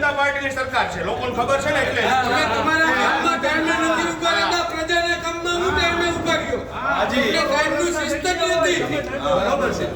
જનતા પાર્ટીની સરકાર છે, લોકોને ખબર છે ને એટલે તમે તમારા કામમાં ટાઈમે નથી ઉભા રહેતા, પ્રજાના કામમાં હું ટાઈમે ઉભા રહ્યો. એટલે ટાઈમનું સિસ્ટમ નથી. બરાબર છે.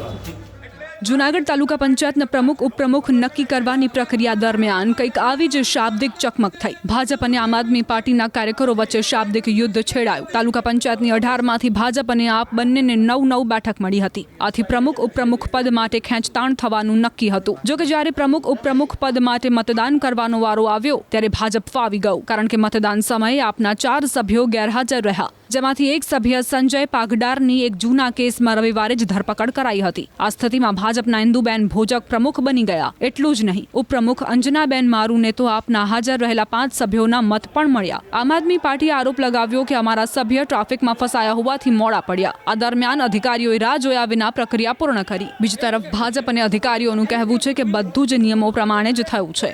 જૂનાગઢ તાલુકા પંચાયતના પ્રમુખ ઉપપ્રમુખ નક્કી કરવાની પ્રક્રિયા દરમિયાન કંઈક આવી જ શાબ્દિક ચકમક થઈ. ભાજપ અને આમ આદમી પાર્ટીના કાર્યકરો વચ્ચે શાબ્દિક યુદ્ધ છેડાયું. તાલુકા પંચાયતની 18માંથી ભાજપ અને આપ બંનેને 9 બેઠક મળી હતી. આથી પ્રમુખ ઉપપ્રમુખ પદ માટે ખેંચતાણ થવાનું નક્કી હતું. જોકે જ્યારે પ્રમુખ ઉપપ્રમુખ પદ માટે મતદાન કરવાનો વારો આવ્યો ત્યારે ભાજપ ફાવી ગયું, કારણ કે મતદાન સમયે આપના 4 સભ્યો ગેરહાજર રહ્યા, જેમાંથી એક સભ્ય સંજય પાગડારની એક જૂના કેસમાં રવિવારે જ ધરપકડ કરાઈ હતી. આ સ્થિતિમાં ભાજપના ઇન્દુબેન ભોજક પ્રમુખ બની ગયા. એટલું જ નહીં, ઉપપ્રમુખ અંજનાબેન મારુને તો આપના હાજર રહેલા 5 સભ્યોના મત પણ મળ્યા. આમ આદમી પાર્ટીએ આરોપ લગાવ્યો કે અમારા સભ્ય ટ્રાફિકમાં ફસાયા હોવાથી મોડા પડ્યા. આ દરમિયાન અધિકારીઓએ રાહ જોયા વિના પ્રક્રિયા પૂર્ણ કરી. બીજી તરફ ભાજપ અને અધિકારીઓનું કહેવું છે કે બધું જ નિયમો પ્રમાણે જ થયું છે.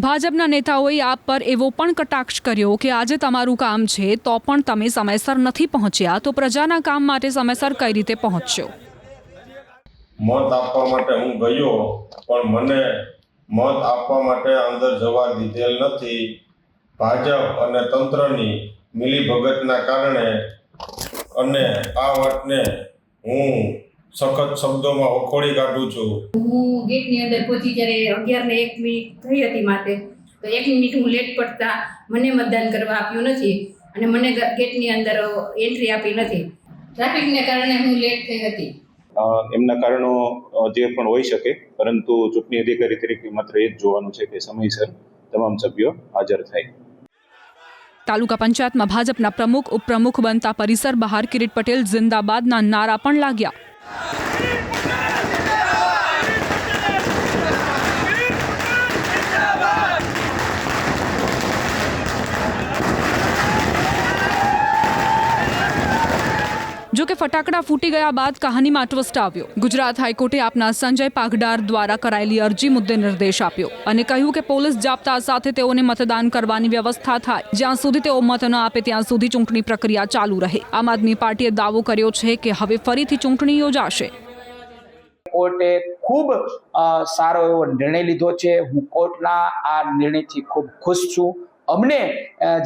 ભાજપના નેતાઓએ આપ પર એવો પણ કટાક્ષ કર્યો કે આજે તમારું કામ છે તો પણ તમે સમયસર નથી પહોંચ્યા, તો પ્રજાના કામ માટે સમયસર કઈ રીતે પહોંચશો? મત આપવા માટે હું ગયો, પણ મને મત આપવા માટે અંદર જવા દીધેલ નથી. ભાજપ અને તંત્રની મિલીભગતના કારણે અને આ વાતને હું સખત શબ્દોમાં વખોડી કાઢું છું. હું ગેટની અંદર પહોંચી ત્યારે 11:01 થઈ હતી માતે, તો 1 મિનિટ હું લેટ પડતા મને મતદાન કરવા આપ્યું નથી અને મને ગેટની અંદર એન્ટ્રી આપી નથી. ટ્રાફિકને કારણે હું લેટ થઈ હતી. એમના કારણો જે પણ હોઈ શકે, પરંતુ ચૂંટણી અધિકારી તરીકે માત્ર એ જ જોવાનું છે કે સમયસર તમામ સભ્યો હાજર થાય. તાલુકા પંચાયતમાં ભાજપના પ્રમુખ ઉપપ્રમુખ બનતા પરિસર બહાર કિરીટ પટેલ જિંદાબાદના નારા પણ લાગ્યા. જો કે ફટાકડા ફૂટી ગયા બાદ કહાનીમાં ટ્વિસ્ટ આવ્યો. ગુજરાત હાઈકોર્ટે આપના સંજય પાગડાર દ્વારા કરાયેલી અરજી મુદ્દે નિર્દેશ આપ્યો અને કહ્યું કે પોલીસ જાપ્તા સાથે તેઓને મતદાન કરવાની વ્યવસ્થા થાય. જ્યાં સુધી તેઓ મત ન આપે ત્યાં સુધી ચૂંટણી પ્રક્રિયા ચાલુ રહે. આમ આદમી પાર્ટીએ દાવો કર્યો છે કે હવે ફરીથી ચૂંટણી યોજાશે. કોર્ટે ખૂબ સારો એવો નિર્ણય લીધો છે. હું કોર્ટના આ નિર્ણયથી ખૂબ ખુશ છું. અમને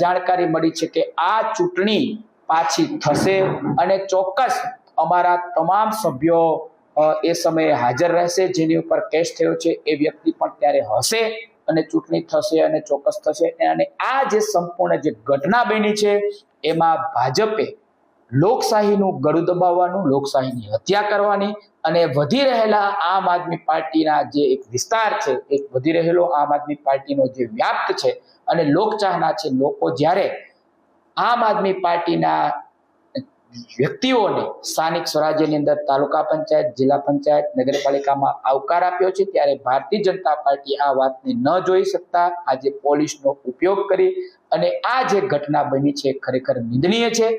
જાણકારી મળી છે કે આ ચૂંટણી પાછી થશે અને ચોક્કસ અમારા તમામ સભ્યો એ સમયે હાજર રહેશે. જેની ઉપર કેસ થયો છે એ વ્યક્તિ પણ ત્યારે હશે અને ચૂંટણી થશે અને ચોક્કસ થશે. અને આ જે સંપૂર્ણ જે ઘટના બની છે એમાં ભાજપે લોકશાહીનું ગળું દબાવવાનું, લોકશાહીની હત્યા કરવાની અને વધી રહેલા આમ આદમી પાર્ટીના જે એક વિસ્તાર છે, એક વધી રહેલો આમ આદમી પાર્ટીનો જે વ્યાપ્ત છે અને લોકચાહના છે, લોકો જ્યારે આમ આદમી પાર્ટીના વ્યક્તિઓને સ્થાનિક સ્વરાજ્યની અંદર તાલુકા પંચાયત, જિલ્લા પંચાયત, નગરપાલિકામાં આવકાર આપ્યો છે, ત્યારે ભારતીય જનતા પાર્ટી આ વાતને ન જોઈ શકતા આજે પોલીસનો ઉપયોગ કરી અને આ જે ઘટના બની છે ખરેખર નિંદનીય છે.